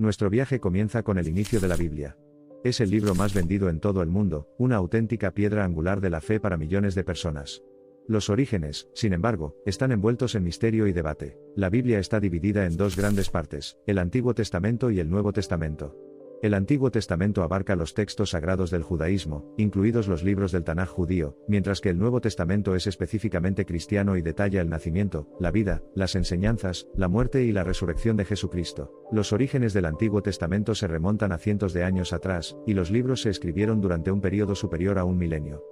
Nuestro viaje comienza con el inicio de la Biblia. Es el libro más vendido en todo el mundo, una auténtica piedra angular de la fe para millones de personas. Los orígenes, sin embargo, están envueltos en misterio y debate. La Biblia está dividida en dos grandes partes, el Antiguo Testamento y el Nuevo Testamento. El Antiguo Testamento abarca los textos sagrados del judaísmo, incluidos los libros del Tanaj judío, mientras que el Nuevo Testamento es específicamente cristiano y detalla el nacimiento, la vida, las enseñanzas, la muerte y la resurrección de Jesucristo. Los orígenes del Antiguo Testamento se remontan a cientos de años atrás, y los libros se escribieron durante un periodo superior a un milenio.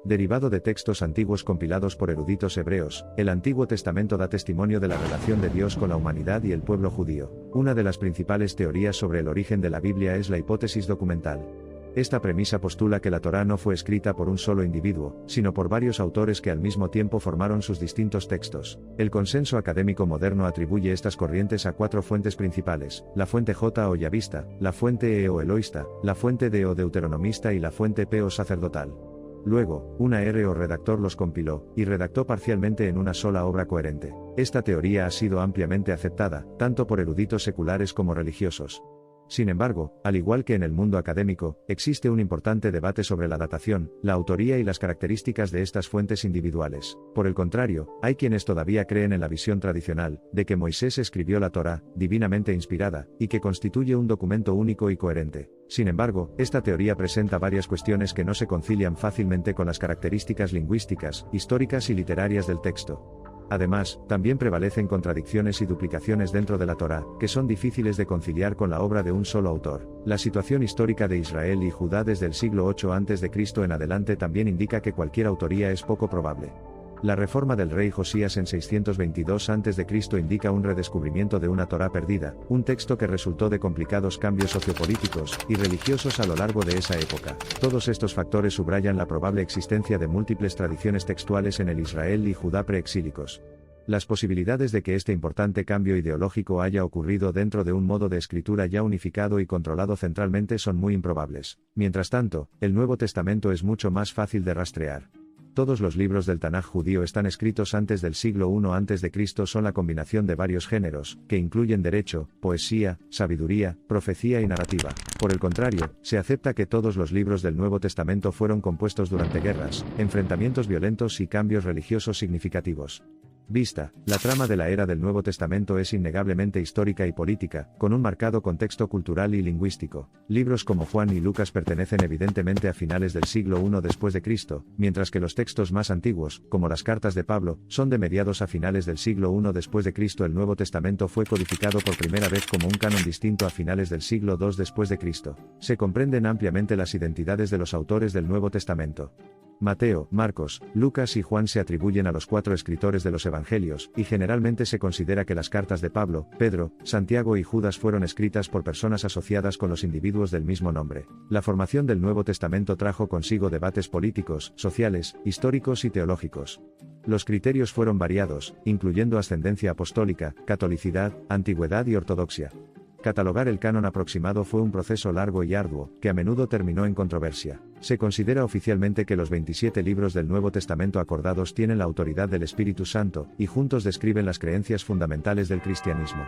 Derivado de textos antiguos compilados por eruditos hebreos, el Antiguo Testamento da testimonio de la relación de Dios con la humanidad y el pueblo judío. Una de las principales teorías sobre el origen de la Biblia es la hipótesis documental. Esta premisa postula que la Torá no fue escrita por un solo individuo, sino por varios autores que al mismo tiempo formaron sus distintos textos. El consenso académico moderno atribuye estas corrientes a cuatro fuentes principales: la fuente J o yavista, la fuente E o eloísta, la fuente D o deuteronomista y la fuente P o sacerdotal. Luego, una R o redactor los compiló, y redactó parcialmente en una sola obra coherente. Esta teoría ha sido ampliamente aceptada, tanto por eruditos seculares como religiosos. Sin embargo, al igual que en el mundo académico, existe un importante debate sobre la datación, la autoría y las características de estas fuentes individuales. Por el contrario, hay quienes todavía creen en la visión tradicional, de que Moisés escribió la Torá, divinamente inspirada, y que constituye un documento único y coherente. Sin embargo, esta teoría presenta varias cuestiones que no se concilian fácilmente con las características lingüísticas, históricas y literarias del texto. Además, también prevalecen contradicciones y duplicaciones dentro de la Torá, que son difíciles de conciliar con la obra de un solo autor. La situación histórica de Israel y Judá desde el siglo 8 a.C. en adelante también indica que cualquier autoría es poco probable. La reforma del rey Josías en 622 a.C. indica un redescubrimiento de una Torá perdida, un texto que resultó de complicados cambios sociopolíticos y religiosos a lo largo de esa época. Todos estos factores subrayan la probable existencia de múltiples tradiciones textuales en el Israel y Judá preexílicos. Las posibilidades de que este importante cambio ideológico haya ocurrido dentro de un modo de escritura ya unificado y controlado centralmente son muy improbables. Mientras tanto, el Nuevo Testamento es mucho más fácil de rastrear. Todos los libros del Tanaj judío están escritos antes del siglo I a.C. Son la combinación de varios géneros, que incluyen derecho, poesía, sabiduría, profecía y narrativa. Por el contrario, se acepta que todos los libros del Nuevo Testamento fueron compuestos durante guerras, enfrentamientos violentos y cambios religiosos significativos. Vista, la trama de la era del Nuevo Testamento es innegablemente histórica y política, con un marcado contexto cultural y lingüístico. Libros como Juan y Lucas pertenecen evidentemente a finales del siglo I después de Cristo, mientras que los textos más antiguos, como las cartas de Pablo, son de mediados a finales del siglo I después de Cristo. El Nuevo Testamento fue codificado por primera vez como un canon distinto a finales del siglo II después de Cristo. Se comprenden ampliamente las identidades de los autores del Nuevo Testamento. Mateo, Marcos, Lucas y Juan se atribuyen a los cuatro escritores de los Evangelios, y generalmente se considera que las cartas de Pablo, Pedro, Santiago y Judas fueron escritas por personas asociadas con los individuos del mismo nombre. La formación del Nuevo Testamento trajo consigo debates políticos, sociales, históricos y teológicos. Los criterios fueron variados, incluyendo ascendencia apostólica, catolicidad, antigüedad y ortodoxia. Catalogar el canon aproximado fue un proceso largo y arduo, que a menudo terminó en controversia. Se considera oficialmente que los 27 libros del Nuevo Testamento acordados tienen la autoridad del Espíritu Santo, y juntos describen las creencias fundamentales del cristianismo.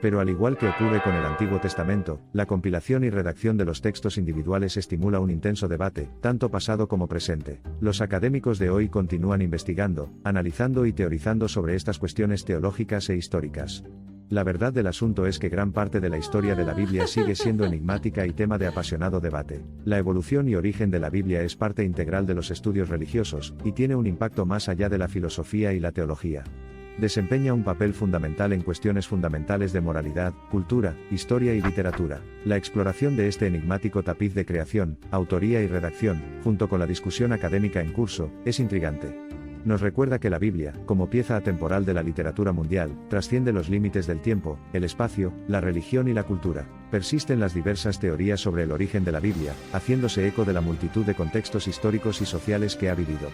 Pero al igual que ocurre con el Antiguo Testamento, la compilación y redacción de los textos individuales estimula un intenso debate, tanto pasado como presente. Los académicos de hoy continúan investigando, analizando y teorizando sobre estas cuestiones teológicas e históricas. La verdad del asunto es que gran parte de la historia de la Biblia sigue siendo enigmática y tema de apasionado debate. La evolución y origen de la Biblia es parte integral de los estudios religiosos, y tiene un impacto más allá de la filosofía y la teología. Desempeña un papel fundamental en cuestiones fundamentales de moralidad, cultura, historia y literatura. La exploración de este enigmático tapiz de creación, autoría y redacción, junto con la discusión académica en curso, es intrigante. Nos recuerda que la Biblia, como pieza atemporal de la literatura mundial, trasciende los límites del tiempo, el espacio, la religión y la cultura. Persisten las diversas teorías sobre el origen de la Biblia, haciéndose eco de la multitud de contextos históricos y sociales que ha vivido.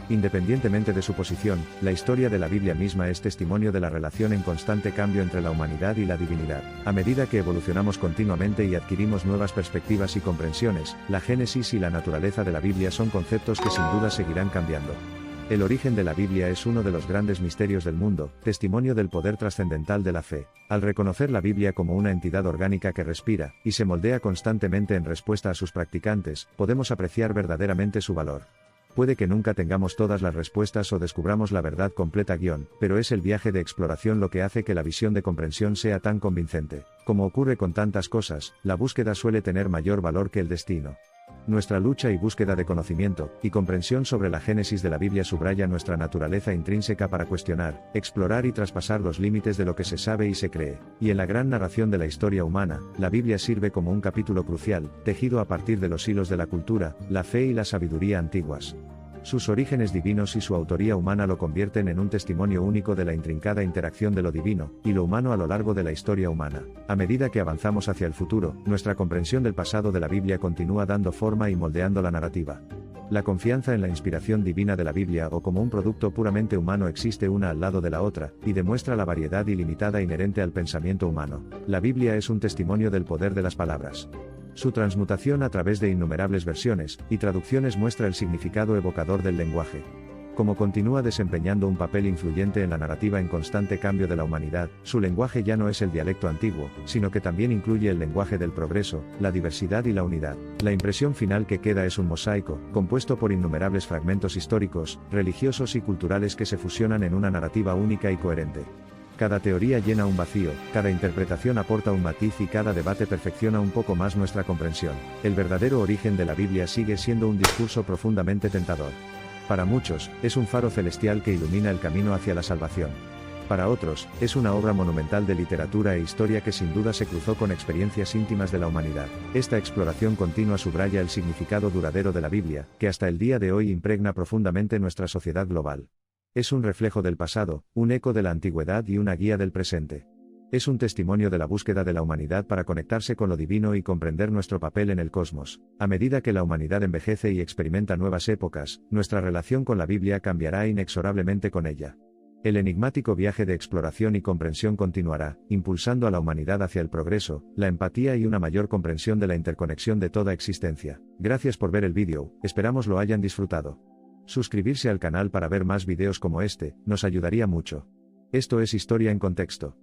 Independientemente de su posición, la historia de la Biblia misma es testimonio de la relación en constante cambio entre la humanidad y la divinidad. A medida que evolucionamos continuamente y adquirimos nuevas perspectivas y comprensiones, la génesis y la naturaleza de la Biblia son conceptos que sin duda seguirán cambiando. El origen de la Biblia es uno de los grandes misterios del mundo, testimonio del poder trascendental de la fe. Al reconocer la Biblia como una entidad orgánica que respira, y se moldea constantemente en respuesta a sus practicantes, podemos apreciar verdaderamente su valor. Puede que nunca tengamos todas las respuestas o descubramos la verdad completa pero es el viaje de exploración lo que hace que la visión de comprensión sea tan convincente. Como ocurre con tantas cosas, la búsqueda suele tener mayor valor que el destino. Nuestra lucha y búsqueda de conocimiento y comprensión sobre la génesis de la Biblia subraya nuestra naturaleza intrínseca para cuestionar, explorar y traspasar los límites de lo que se sabe y se cree. Y en la gran narración de la historia humana, la Biblia sirve como un capítulo crucial, tejido a partir de los hilos de la cultura, la fe y la sabiduría antiguas. Sus orígenes divinos y su autoría humana lo convierten en un testimonio único de la intrincada interacción de lo divino y lo humano a lo largo de la historia humana. A medida que avanzamos hacia el futuro, nuestra comprensión del pasado de la Biblia continúa dando forma y moldeando la narrativa. La confianza en la inspiración divina de la Biblia o como un producto puramente humano existe una al lado de la otra, y demuestra la variedad ilimitada inherente al pensamiento humano. La Biblia es un testimonio del poder de las palabras. Su transmutación a través de innumerables versiones y traducciones muestra el significado evocador del lenguaje. Como continúa desempeñando un papel influyente en la narrativa en constante cambio de la humanidad, su lenguaje ya no es el dialecto antiguo, sino que también incluye el lenguaje del progreso, la diversidad y la unidad. La impresión final que queda es un mosaico, compuesto por innumerables fragmentos históricos, religiosos y culturales que se fusionan en una narrativa única y coherente. Cada teoría llena un vacío, cada interpretación aporta un matiz y cada debate perfecciona un poco más nuestra comprensión. El verdadero origen de la Biblia sigue siendo un discurso profundamente tentador. Para muchos, es un faro celestial que ilumina el camino hacia la salvación. Para otros, es una obra monumental de literatura e historia que sin duda se cruzó con experiencias íntimas de la humanidad. Esta exploración continua subraya el significado duradero de la Biblia, que hasta el día de hoy impregna profundamente nuestra sociedad global. Es un reflejo del pasado, un eco de la antigüedad y una guía del presente. Es un testimonio de la búsqueda de la humanidad para conectarse con lo divino y comprender nuestro papel en el cosmos. A medida que la humanidad envejece y experimenta nuevas épocas, nuestra relación con la Biblia cambiará inexorablemente con ella. El enigmático viaje de exploración y comprensión continuará, impulsando a la humanidad hacia el progreso, la empatía y una mayor comprensión de la interconexión de toda existencia. Gracias por ver el vídeo, esperamos lo hayan disfrutado. Suscribirse al canal para ver más videos como este, nos ayudaría mucho. Esto es Historia en Contexto.